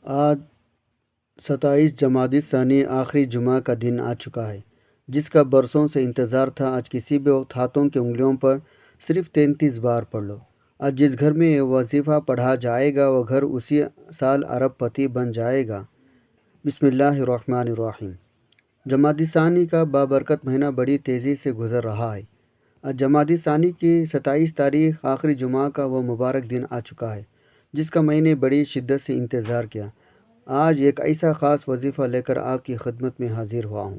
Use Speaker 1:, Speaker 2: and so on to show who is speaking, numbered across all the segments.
Speaker 1: آج 27 جمادی ثانی آخری جمعہ کا دن آ چکا ہے، جس کا برسوں سے انتظار تھا۔ آج کسی بھی وقت ہاتھوں کی انگلیوں پر صرف 33 بار پڑھ لو۔ آج جس گھر میں یہ وظیفہ پڑھا جائے گا وہ گھر اسی سال ارب پتی بن جائے گا۔ بسم اللہ الرحمن الرحیم۔ جمادی ثانی کا بابرکت مہینہ بڑی تیزی سے گزر رہا ہے۔ آج جمادی ثانی کی 27 تاریخ آخری جمعہ کا وہ مبارک دن آ چکا ہے جس کا میں نے بڑی شدت سے انتظار کیا۔ آج ایک ایسا خاص وظیفہ لے کر آپ کی خدمت میں حاضر ہوا ہوں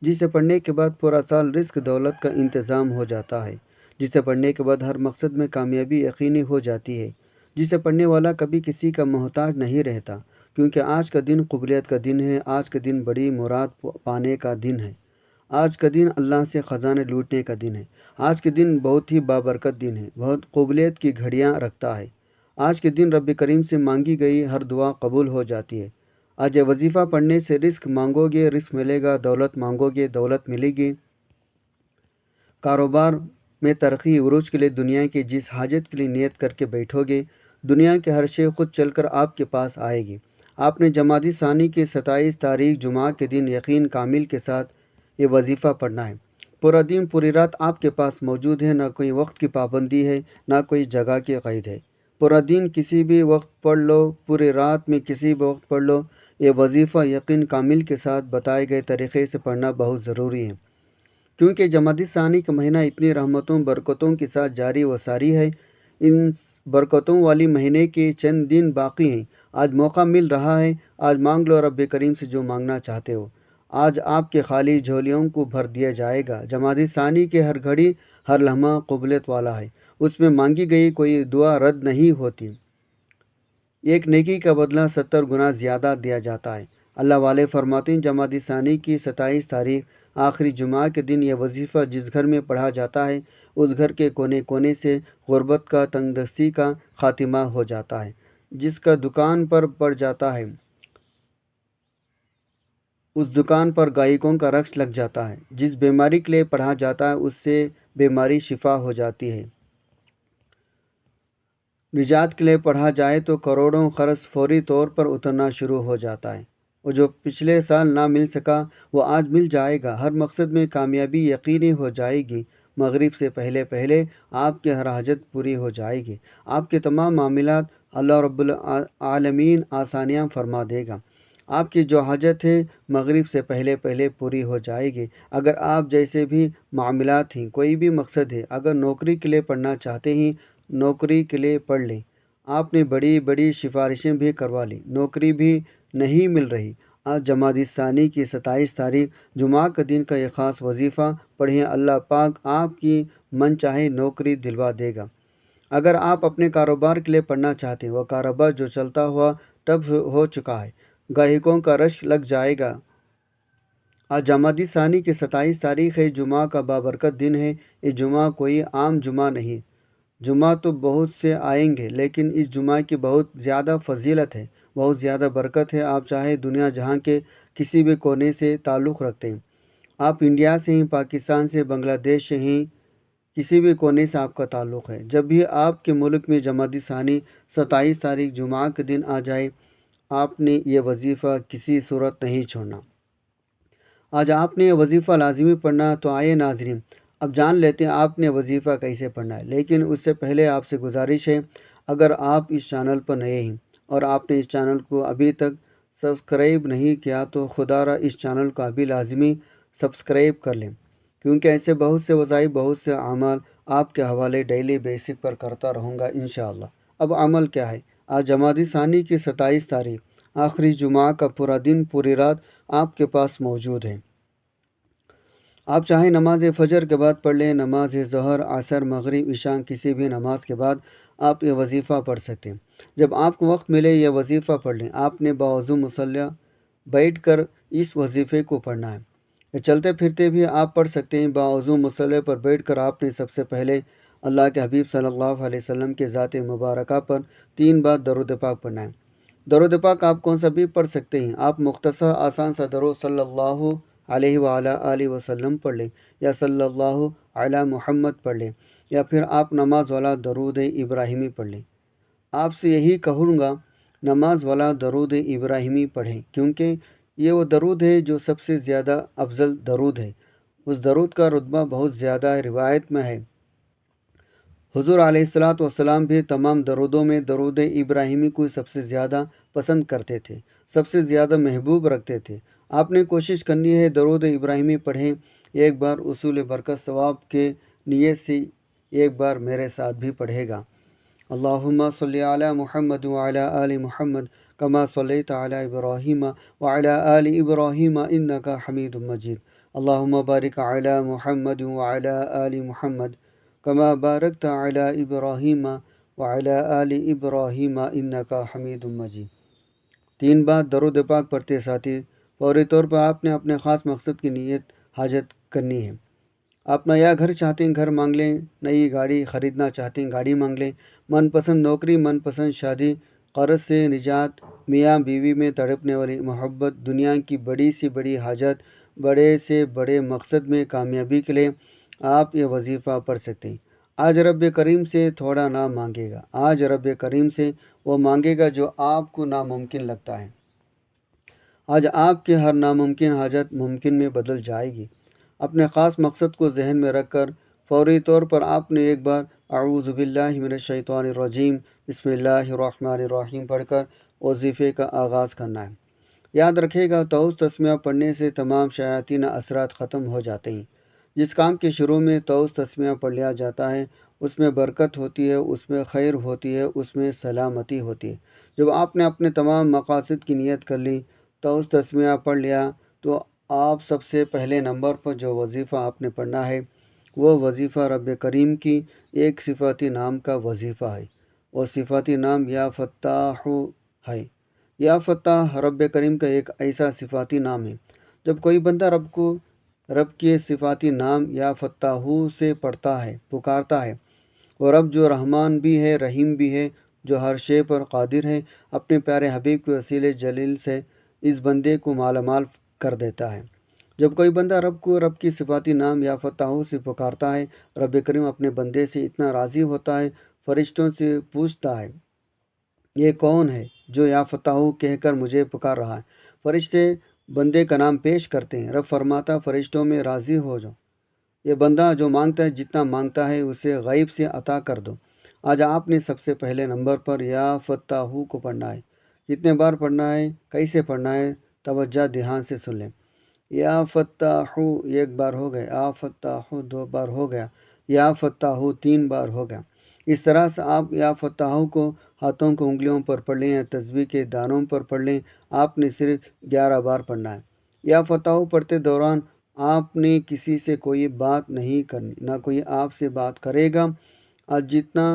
Speaker 1: جسے پڑھنے کے بعد پورا سال رزق دولت کا انتظام ہو جاتا ہے، جسے پڑھنے کے بعد ہر مقصد میں کامیابی یقینی ہو جاتی ہے، جسے پڑھنے والا کبھی کسی کا محتاج نہیں رہتا، کیونکہ آج کا دن قبولیت کا دن ہے۔ آج کا دن بڑی مراد پانے کا دن ہے۔ آج کا دن اللہ سے خزانے لوٹنے کا دن ہے۔ آج کے دن بہت ہی بابرکت دن ہے، بہت قبولیت کی گھڑیاں رکھتا ہے۔ آج کے دن رب کریم سے مانگی گئی ہر دعا قبول ہو جاتی ہے۔ آج یہ وظیفہ پڑھنے سے رزق مانگو گے رزق ملے گا، دولت مانگو گے دولت ملے گی، کاروبار میں ترقی عروج کے لیے دنیا کی جس حاجت کے لیے نیت کر کے بیٹھو گے، دنیا کے ہر شے خود چل کر آپ کے پاس آئے گی۔ آپ نے جمادی ثانی کی 27 تاریخ جمعہ کے دن یقین کامل کے ساتھ یہ وظیفہ پڑھنا ہے۔ پورا دن پوری رات آپ کے پاس موجود ہے، نہ کوئی وقت کی پابندی ہے، نہ کوئی جگہ کی قید ہے۔ پورا دن کسی بھی وقت پڑھ لو، پوری رات میں کسی بھی وقت پڑھ لو۔ یہ وظیفہ یقین کامل کے ساتھ بتائے گئے طریقے سے پڑھنا بہت ضروری ہے، کیونکہ جمادی ثانی کا مہینہ اتنی رحمتوں برکتوں کے ساتھ جاری و ساری ہے۔ ان برکتوں والی مہینے کے چند دن باقی ہیں۔ آج موقع مل رہا ہے، آج مانگ لو رب کریم سے جو مانگنا چاہتے ہو۔ آج آپ کے خالی جھولیوں کو بھر دیا جائے گا۔ جمادی ثانی کے ہر گھڑی ہر لمحہ قبولیت والا ہے، اس میں مانگی گئی کوئی دعا رد نہیں ہوتی۔ ایک نیکی کا بدلہ 70 گنا زیادہ دیا جاتا ہے۔ اللہ والے فرماتے ہیں جمادی ثانی کی 27 تاریخ آخری جمعہ کے دن یہ وظیفہ جس گھر میں پڑھا جاتا ہے اس گھر کے کونے کونے سے غربت کا تنگ دستی کا خاتمہ ہو جاتا ہے۔ جس کا دکان پر پڑ جاتا ہے اس دکان پر گاہکوں کا رقص لگ جاتا ہے۔ جس بیماری کے لیے پڑھا جاتا ہے اس سے بیماری شفا ہو جاتی ہے۔ نجات کے لیے پڑھا جائے تو کروڑوں قرض فوری طور پر اترنا شروع ہو جاتا ہے، اور جو پچھلے سال نہ مل سکا وہ آج مل جائے گا۔ ہر مقصد میں کامیابی یقینی ہو جائے گی۔ مغرب سے پہلے پہلے آپ کی ہر حاجت پوری ہو جائے گی۔ آپ کے تمام معاملات اللہ رب العالمین آسانیاں فرما دے گا۔ آپ کی جو حاجت ہے مغرب سے پہلے پہلے پوری ہو جائے گی۔ اگر آپ جیسے بھی معاملات ہیں، کوئی بھی مقصد ہے، اگر نوکری کے لیے پڑھنا چاہتے ہیں نوکری کے لیے پڑھ لیں۔ آپ نے بڑی بڑی سفارشیں بھی کروا لی، نوکری بھی نہیں مل رہی۔ آج جمادی ثانی کی 27 تاریخ جمعہ کا دن کا یہ خاص وظیفہ پڑھیں، اللہ پاک آپ کی من چاہے نوکری دلوا دے گا۔ اگر آپ اپنے کاروبار کے لیے پڑھنا چاہتے ہیں، وہ کاروبار جو چلتا ہوا ٹب ہو چکا ہے، گاہکوں کا رش لگ جائے گا۔ آج جمادی ثانی کی 27 تاریخ ہے، جمعہ کا بابرکت دن ہے۔ یہ جمعہ کوئی عام جمعہ نہیں۔ جمعہ تو بہت سے آئیں گے لیکن اس جمعہ کی بہت زیادہ فضیلت ہے، بہت زیادہ برکت ہے۔ آپ چاہے دنیا جہاں کے کسی بھی کونے سے تعلق رکھتے ہیں، آپ انڈیا سے ہیں، پاکستان سے، بنگلہ دیش سے ہیں، کسی بھی کونے سے آپ کا تعلق ہے، جب بھی آپ کے ملک میں جمادی ثانی 27 تاریخ جمعہ کے دن آ جائے آپ نے یہ وظیفہ کسی صورت نہیں چھوڑنا۔ آج آپ نے یہ وظیفہ لازمی پڑھنا۔ تو آئے ناظرین اب جان لیتے ہیں آپ نے وظیفہ کیسے پڑھنا ہے، لیکن اس سے پہلے آپ سے گزارش ہے، اگر آپ اس چینل پر نئے ہیں اور آپ نے اس چینل کو ابھی تک سبسکرائب نہیں کیا تو خدا را اس چینل کو ابھی لازمی سبسکرائب کر لیں، کیونکہ ایسے بہت سے وظائف بہت سے اعمال آپ کے حوالے ڈیلی بیسک پر کرتا رہوں گا انشاءاللہ۔ اب عمل کیا ہے؟ آج جمادی ثانی کی 27 تاریخ آخری جمعہ کا پورا دن پوری رات آپ کے پاس موجود ہے۔ آپ چاہے نماز فجر کے بعد پڑھ لیں، نماز ظہر، عصر، مغرب، عشاء، کسی بھی نماز کے بعد آپ یہ وظیفہ پڑھ سکتے ہیں۔ جب آپ کو وقت ملے یہ وظیفہ پڑھ لیں۔ آپ نے باوضو مصلی بیٹھ کر اس وظیفے کو پڑھنا ہے۔ یہ چلتے پھرتے بھی آپ پڑھ سکتے ہیں۔ باوضو مصلی پر بیٹھ کر آپ نے سب سے پہلے اللہ کے حبیب صلی اللہ علیہ وسلم کے ذات مبارکہ پر 3 بار درود پاک پڑھنا ہے۔ درود پاک آپ کون سا بھی پڑھ سکتے ہیں۔ آپ مختصر آسان سا درود صلی اللہ علیہ وآلہ آلہ وسلم پڑھ لیں، یا صلی اللہ علی محمد پڑھ لیں، یا پھر آپ نماز والا درود ابراہیمی پڑھ لیں۔ آپ سے یہی کہوں گا نماز والا درود ابراہیمی پڑھیں، کیونکہ یہ وہ درود ہے جو سب سے زیادہ افضل درود ہے۔ اس درود کا رتبہ بہت زیادہ ہے، روایت میں ہے حضور علیہ الصلاۃ والسلام بھی تمام درودوں میں درود ابراہیمی کو سب سے زیادہ پسند کرتے تھے، سب سے زیادہ محبوب رکھتے تھے۔ آپ نے کوشش کرنی ہے درود ابراہیمی پڑھیں، ایک بار اصول برکت ثواب کے نیت سے ایک بار میرے ساتھ بھی پڑھے گا۔ اللہم صلی علی محمد وعلی آل محمد کما صلیت علی ابراہیم وعلی آل ابراہیم انکا حمید مجید۔ اللہم بارک علی محمد وعلی آل محمد کما بارکت علی ابراہیم وعلی آل ابراہیم انکا حمید مجید۔ 3 بار درود پاک پڑھتے ساتھی فوری طور پر آپ نے اپنے خاص مقصد کی نیت حاجت کرنی ہے۔ آپ نیا گھر چاہتے ہیں، گھر مانگ لیں، نئی گاڑی خریدنا چاہتے ہیں، گاڑی مانگ لیں، من پسند نوکری، من پسند شادی، قرض سے نجات، میاں بیوی میں تڑپنے والی محبت، دنیا کی بڑی سے بڑی حاجت، بڑے سے بڑے مقصد میں کامیابی کے لیے آپ یہ وظیفہ پڑھ سکتے ہیں۔ آج رب کریم سے تھوڑا نہ مانگے گا، آج رب کریم سے وہ مانگے گا جو آپ کو ناممکن لگتا ہے۔ آج آپ کے ہر ناممکن حاجت ممکن میں بدل جائے گی۔ اپنے خاص مقصد کو ذہن میں رکھ کر فوری طور پر آپ نے ایک بار اعوذ باللہ من الشیطان الرجیم بسم اللہ الرحمن الرحیم پڑھ کر وظیفے کا آغاز کرنا ہے۔ یاد رکھے گا توس تسمیہ پڑھنے سے تمام شیاطین اثرات ختم ہو جاتے ہیں۔ جس کام کے شروع میں توس تسمیہ پڑھ لیا جاتا ہے اس میں برکت ہوتی ہے، اس میں خیر ہوتی ہے، اس میں سلامتی ہوتی ہے۔ جب آپ نے اپنے تمام مقاصد کی نیت کر لی، توس تسمیہ پڑھ لیا، تو آپ سب سے پہلے نمبر پر جو وظیفہ آپ نے پڑھنا ہے وہ وظیفہ رب کریم کی ایک صفاتی نام کا وظیفہ ہے۔ وہ صفاتی نام یا فتاح ہے۔ یا فتاح رب کریم کا ایک ایسا صفاتی نام ہے، جب کوئی بندہ رب کے صفاتی نام یا فتاح سے پڑھتا ہے، پکارتا ہے، وہ رب جو رحمان بھی ہے، رحیم بھی ہے، جو ہر شے پر قادر ہے، اپنے پیارے حبیب کے وسیلے جلیل سے اس بندے کو مالا مال کر دیتا ہے۔ جب کوئی بندہ رب کی صفاتی نام یا فتح سے پکارتا ہے، رب کریم اپنے بندے سے اتنا راضی ہوتا ہے، فرشتوں سے پوچھتا ہے یہ کون ہے جو یا فتح کہہ کر مجھے پکار رہا ہے۔ فرشتے بندے کا نام پیش کرتے ہیں، رب فرماتا فرشتوں میں راضی ہو جاؤ، یہ بندہ جو مانگتا ہے، جتنا مانگتا ہے اسے غیب سے عطا کر دو۔ آج آپ نے سب سے پہلے نمبر پر یا فتح کو پڑھنا ہے۔ کتنے بار پڑھنا ہے، کیسے پڑھنا ہے، توجہ دھیان سے سن لیں۔ یا فتح ایک بار ہو گیا، یا فتح 2 بار ہو گیا، یا فتح 3 بار ہو گیا۔ اس طرح سے آپ یا فتح کو ہاتھوں کو انگلیوں پر پڑھ لیں یا تسبیح کے دانوں پر پڑھ لیں۔ آپ نے صرف 11 بار پڑھنا ہے۔ یا فتح پڑھتے دوران آپ نے کسی سے کوئی بات نہیں کرنی، نہ کوئی آپ سے بات کرے گا۔ آج جتنا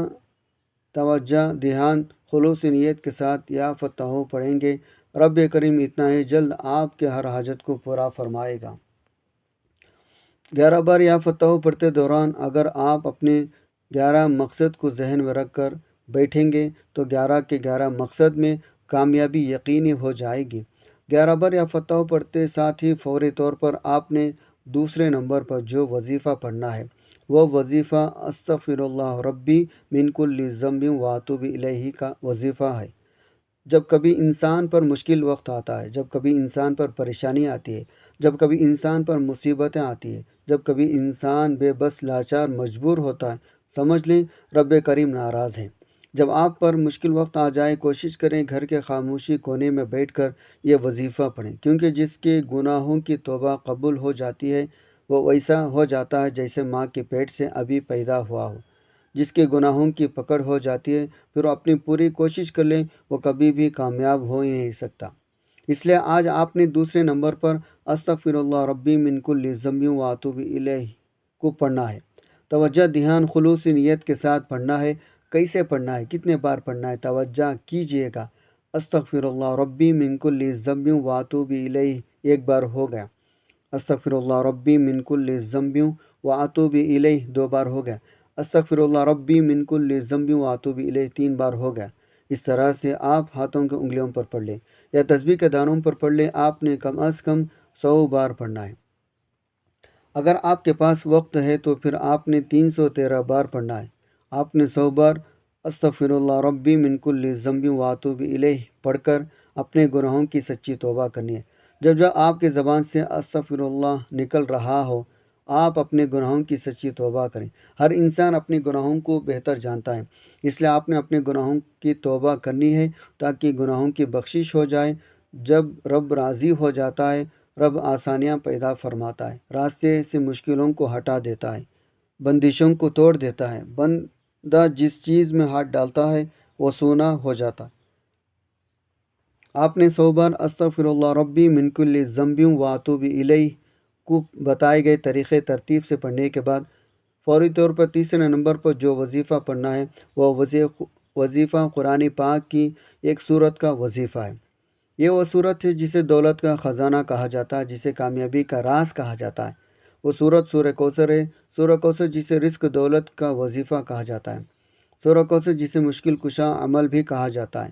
Speaker 1: توجہ دھیان خلوص نیت کے ساتھ یا فتح پڑھیں گے، رب کریم اتنا ہی جلد آپ کے ہر حاجت کو پورا فرمائے گا۔ 11 بار یا فتح پڑھتے دوران اگر آپ اپنے 11 مقصد کو ذہن میں رکھ کر بیٹھیں گے تو 11 کے 11 مقصد میں کامیابی یقینی ہو جائے گی۔ 11 بار یا فتح پڑھتے ساتھ ہی فوری طور پر آپ نے دوسرے نمبر پر جو وظیفہ پڑھنا ہے وہ وظیفہ استغفر اللہ ربی من کل ذنب واتوب الیہ کا وظیفہ ہے۔ جب کبھی انسان پر مشکل وقت آتا ہے، جب کبھی انسان پر پریشانی آتی ہے، جب کبھی انسان پر مصیبتیں آتی ہیں، جب کبھی انسان بے بس لاچار مجبور ہوتا ہے، سمجھ لیں رب کریم ناراض ہے۔ جب آپ پر مشکل وقت آ جائے، کوشش کریں گھر کے خاموشی کونے میں بیٹھ کر یہ وظیفہ پڑھیں، کیونکہ جس کے گناہوں کی توبہ قبول ہو جاتی ہے وہ ویسا ہو جاتا ہے جیسے ماں کے پیٹ سے ابھی پیدا ہوا ہو۔ جس کے گناہوں کی پکڑ ہو جاتی ہے پھر وہ اپنی پوری کوشش کر لیں، وہ کبھی بھی کامیاب ہو ہی نہیں سکتا۔ اس لیے آج آپ نے دوسرے نمبر پر استغفر اللہ ربی من کل ذنب واتوب الیہ کو پڑھنا ہے۔ توجہ دھیان خلوص نیت کے ساتھ پڑھنا ہے۔ کیسے پڑھنا ہے، کتنے بار پڑھنا ہے، توجہ کیجئے گا۔ استغفر اللہ ربی من کل ذنب واتوب الیہ ایک بار ہو گیا۔ استغفر اللہ ربی من کل ذنب واتوب الیہ 2 بار ہو گیا۔ استغفر اللہ ربی من کل ذنب واتوب الیہ 3 بار ہو گیا۔ اس طرح سے آپ ہاتھوں کے انگلیوں پر پڑھ لیں یا تسبیح کے دانوں پر پڑھ لیں۔ آپ نے کم از کم 100 بار پڑھنا ہے۔ اگر آپ کے پاس وقت ہے تو پھر آپ نے 313 بار پڑھنا ہے۔ آپ نے 100 بار استغفرullah ربی من کل ذنب واتوب الیہ پڑھ کر اپنے گناہوں کی سچی توبہ کرنی ہے۔ جب جب آپ کے زبان سے استغفرullah نکل رہا ہو، آپ اپنے گناہوں کی سچی توبہ کریں۔ ہر انسان اپنے گناہوں کو بہتر جانتا ہے، اس لیے آپ نے اپنے گناہوں کی توبہ کرنی ہے تاکہ گناہوں کی بخشش ہو جائے۔ جب رب راضی ہو جاتا ہے، رب آسانیاں پیدا فرماتا ہے، راستے سے مشکلوں کو ہٹا دیتا ہے، بندشوں کو توڑ دیتا ہے۔ بندہ جس چیز میں ہاتھ ڈالتا ہے وہ سونا ہو جاتا ہے۔ آپ نے 100 بار استغفرullah ربی من کل ذنب واتوب الیہ کو بتائے گئے طریقے ترتیب سے پڑھنے کے بعد فوری طور پر تیسرے نمبر پر جو وظیفہ پڑھنا ہے وہ وظیفہ قرآن پاک کی ایک سورت کا وظیفہ ہے۔ یہ وہ سورت ہے جسے دولت کا خزانہ کہا جاتا ہے، جسے کامیابی کا راز کہا جاتا ہے۔ وہ سورت سورہ کوثر ہے، سورہ کوثر جسے رزق دولت کا وظیفہ کہا جاتا ہے، سورہ کوثر جسے مشکل کشا عمل بھی کہا جاتا ہے،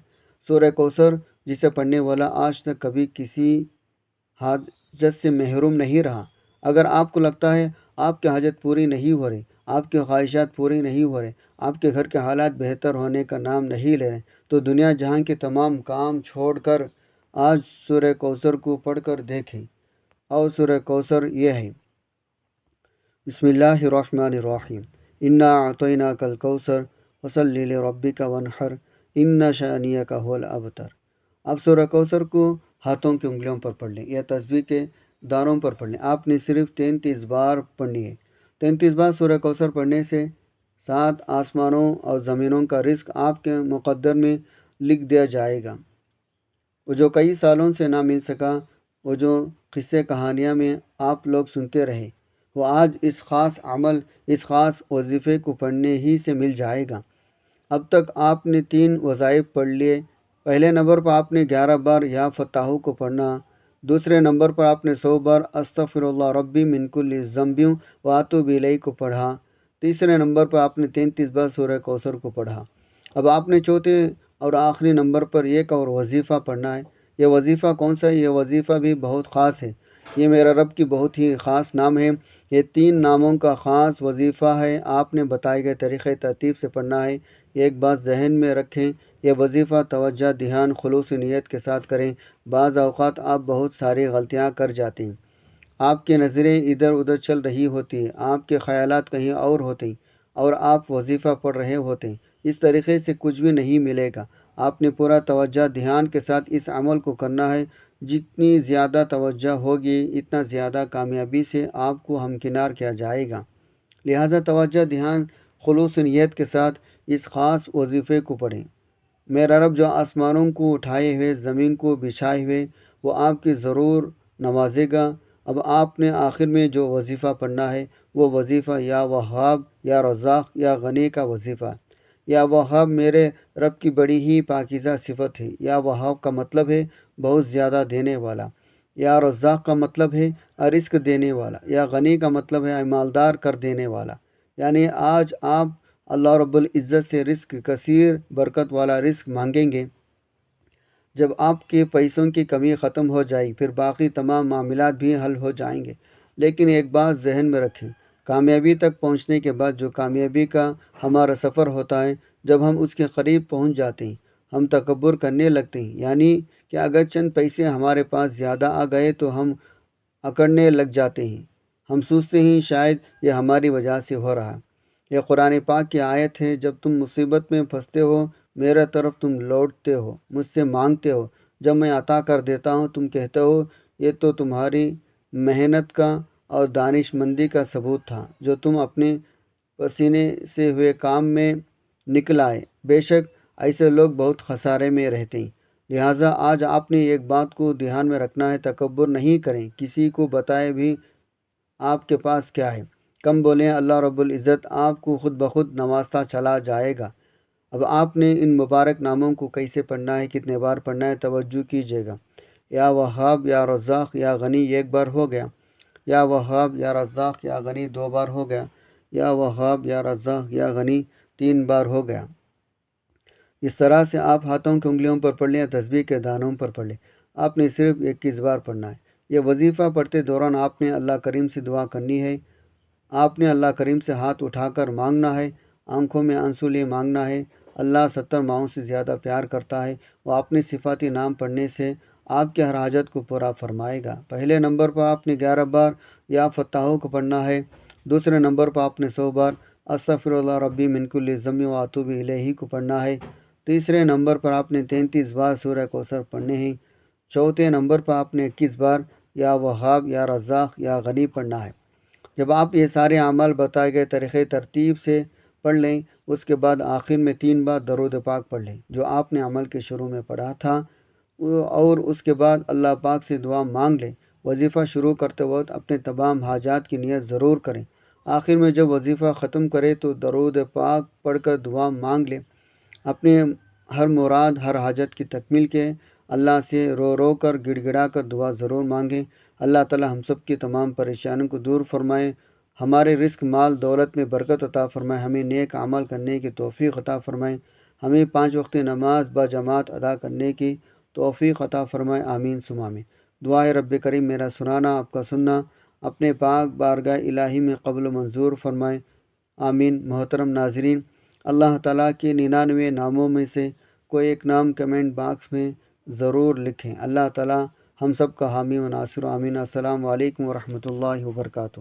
Speaker 1: سورہ کوثر جسے پڑھنے والا آج تک کبھی کسی حاجت سے محروم نہیں رہا۔ اگر آپ کو لگتا ہے آپ کی حاجت پوری نہیں ہو رہی، آپ کی خواہشات پوری نہیں ہو رہے، آپ کے گھر کے حالات بہتر ہونے کا نام نہیں لے رہے، تو دنیا جہاں کے تمام کام چھوڑ کر آج سورہ کوثر کو پڑھ کر دیکھیں۔ اور سورہ کوثر یہ ہے: بسم اللہ الرحمن الرحیم، انا اعطیناک الکوثر فصلی لربک وانحر ان شانئک هو الابتر۔ آپ سورہ کوثر کو ہاتھوں کی انگلیوں پر پڑھ لیں یا تسبیح کے دانوں پر پڑھ لیں۔ آپ نے صرف 33 بار پڑھنی ہے۔ 33 بار سورہ کوثر پڑھنے سے 7 آسمانوں اور زمینوں کا رزق آپ کے مقدر میں لکھ دیا جائے گا۔ وہ جو کئی سالوں سے نہ مل سکا، وہ جو قصے کہانیاں میں آپ لوگ سنتے رہے، وہ آج اس خاص عمل، اس خاص وظیفے کو پڑھنے ہی سے مل جائے گا۔ اب تک آپ نے 3 وظائف پڑھ لیے۔ پہلے نمبر پر آپ نے 11 بار یا فتاحو کو پڑھنا، دوسرے نمبر پر آپ نے 100 بار استغفرullah ربی من کل ذنب واتوب الیہ کو پڑھا، تیسرے نمبر پر آپ نے 33 بار سورہ کوثر کو پڑھا۔ اب آپ نے چوتھے اور آخری نمبر پر ایک اور وظیفہ پڑھنا ہے۔ یہ وظیفہ کون سا ہے؟ یہ وظیفہ بھی بہت خاص ہے، یہ میرا رب کی بہت ہی خاص نام ہے۔ یہ 3 ناموں کا خاص وظیفہ ہے، آپ نے بتائے گئے طریقے ترتیب سے پڑھنا ہے۔ ایک بات ذہن میں رکھیں، یہ وظیفہ توجہ، دھیان، خلوص نیت کے ساتھ کریں۔ بعض اوقات آپ بہت ساری غلطیاں کر جاتے ہیں، آپ کی نظریں ادھر ادھر چل رہی ہوتی ہیں، آپ کے خیالات کہیں اور ہوتے ہیں اور آپ وظیفہ پڑھ رہے ہوتے ہیں۔ اس طریقے سے کچھ بھی نہیں ملے گا۔ آپ نے پورا توجہ دھیان کے ساتھ اس عمل کو کرنا ہے۔ جتنی زیادہ توجہ ہوگی اتنا زیادہ کامیابی سے آپ کو ہمکنار کیا جائے گا۔ لہٰذا توجہ، دھیان، خلوص نیت کے ساتھ اس خاص وظیفے کو پڑھیں۔ میرا رب جو آسمانوں کو اٹھائے ہوئے، زمین کو بچھائے ہوئے، وہ آپ کی ضرور نوازے گا۔ اب آپ نے آخر میں جو وظیفہ پڑھنا ہے وہ وظیفہ یا وہاب یا رزاق یا غنی کا وظیفہ ہے۔ یا وہاب میرے رب کی بڑی ہی پاکیزہ صفت ہے۔ یا وہاب کا مطلب ہے بہت زیادہ دینے والا، یا رزاق کا مطلب ہے رزق دینے والا، یا غنی کا مطلب ہے مالدار کر دینے والا۔ یعنی آج آپ اللہ رب العزت سے رزق، کثیر برکت والا رزق مانگیں گے۔ جب آپ کے پیسوں کی کمی ختم ہو جائے پھر باقی تمام معاملات بھی حل ہو جائیں گے۔ لیکن ایک بات ذہن میں رکھیں، کامیابی تک پہنچنے کے بعد جو کامیابی کا ہمارا سفر ہوتا ہے، جب ہم اس کے قریب پہنچ جاتے ہیں ہم تکبر کرنے لگتے ہیں، یعنی کہ اگر چند پیسے ہمارے پاس زیادہ آ گئے تو ہم اکڑنے لگ جاتے ہیں، ہم سوچتے ہیں شاید یہ ہماری وجہ سے ہو رہا ہے۔ یہ قرآن پاک کی آیت ہے، جب تم مصیبت میں پھنستے ہو میرے طرف تم لوٹتے ہو، مجھ سے مانگتے ہو، جب میں عطا کر دیتا ہوں تم کہتے ہو یہ تو تمہاری محنت کا اور دانش مندی کا ثبوت تھا جو تم اپنے پسینے سے ہوئے کام میں نکل آئے۔ بے شک ایسے لوگ بہت خسارے میں رہتے ہیں۔ لہٰذا آج آپ نے ایک بات کو دھیان میں رکھنا ہے، تکبر نہیں کریں، کسی کو بتائے بھی آپ کے پاس کیا ہے، کم بولیں، اللہ رب العزت آپ کو خود بخود نوازتا چلا جائے گا۔ اب آپ نے ان مبارک ناموں کو کیسے پڑھنا ہے، کتنے بار پڑھنا ہے، توجہ کیجیے گا۔ یا وہاب یا رزاق یا غنی ایک بار ہو گیا، یا وہاب یا رزاق یا غنی 2 بار ہو گیا، یا وہاب یا رزاق یا غنی 3 بار ہو گیا۔ اس طرح سے آپ ہاتھوں کی انگلیوں پر پڑھ لیں یا تسبیح کے دانوں پر پڑھ لیں۔ آپ نے صرف 21 بار پڑھنا ہے۔ یہ وظیفہ پڑھتے دوران آپ نے اللہ کریم سے دعا کرنی ہے۔ آپ نے اللہ کریم سے ہاتھ اٹھا کر مانگنا ہے، آنکھوں میں آنسو لیے مانگنا ہے۔ اللہ 70 ماہوں سے زیادہ پیار کرتا ہے۔ وہ اپنے صفاتی نام پڑھنے سے آپ کی ہر حاجت کو پورا فرمائے گا۔ پہلے نمبر پر آپ نے 11 بار یا فتحوں کو پڑھنا ہے۔ دوسرے نمبر پر آپ نے 100 بار استغفر اللہ ربی من کل ذنب و اتوب الیہ کو پڑھنا ہے۔ تیسرے نمبر پر آپ نے 33 بار سورہ کوثر پڑھنے ہیں۔ چوتھے نمبر پر آپ نے 21 بار یا وہاب یا رزاق یا غنی پڑھنا ہے۔ جب آپ یہ سارے اعمال بتائے گئے طریقے ترتیب سے پڑھ لیں، اس کے بعد آخر میں 3 بار درود پاک پڑھ لیں جو آپ نے عمل کے شروع میں پڑھا تھا، اور اس کے بعد اللہ پاک سے دعا مانگ لیں۔ وظیفہ شروع کرتے وقت اپنے تمام حاجات کی نیت ضرور کریں۔ آخر میں جب وظیفہ ختم کرے تو درود پاک پڑھ کر دعا مانگ لیں۔ اپنے ہر مراد، ہر حاجت کی تکمیل کے اللہ سے رو رو کر گڑ گڑا کر دعا ضرور مانگیں۔ اللہ تعالی ہم سب کی تمام پریشانیوں کو دور فرمائے، ہمارے رزق مال دولت میں برکت عطا فرمائے، ہمیں نیک عمل کرنے کی توفیق عطا فرمائے، ہمیں 5 وقت نماز با جماعت ادا کرنے کی توفیق عطا فرمائے، آمین ثم آمین۔ دعائے رب کریم میرا سنانا آپ کا سننا اپنے پاک بارگاہ الہی میں قبول و منظور فرمائے، آمین۔ محترم ناظرین، اللہ تعالیٰ کے 99 ناموں میں سے کوئی ایک نام کمنٹ باکس میں ضرور لکھیں۔ اللہ تعالیٰ ہم سب کا حامی و ناصر، آمین۔ السلام علیکم ورحمۃ اللہ وبرکاتہ۔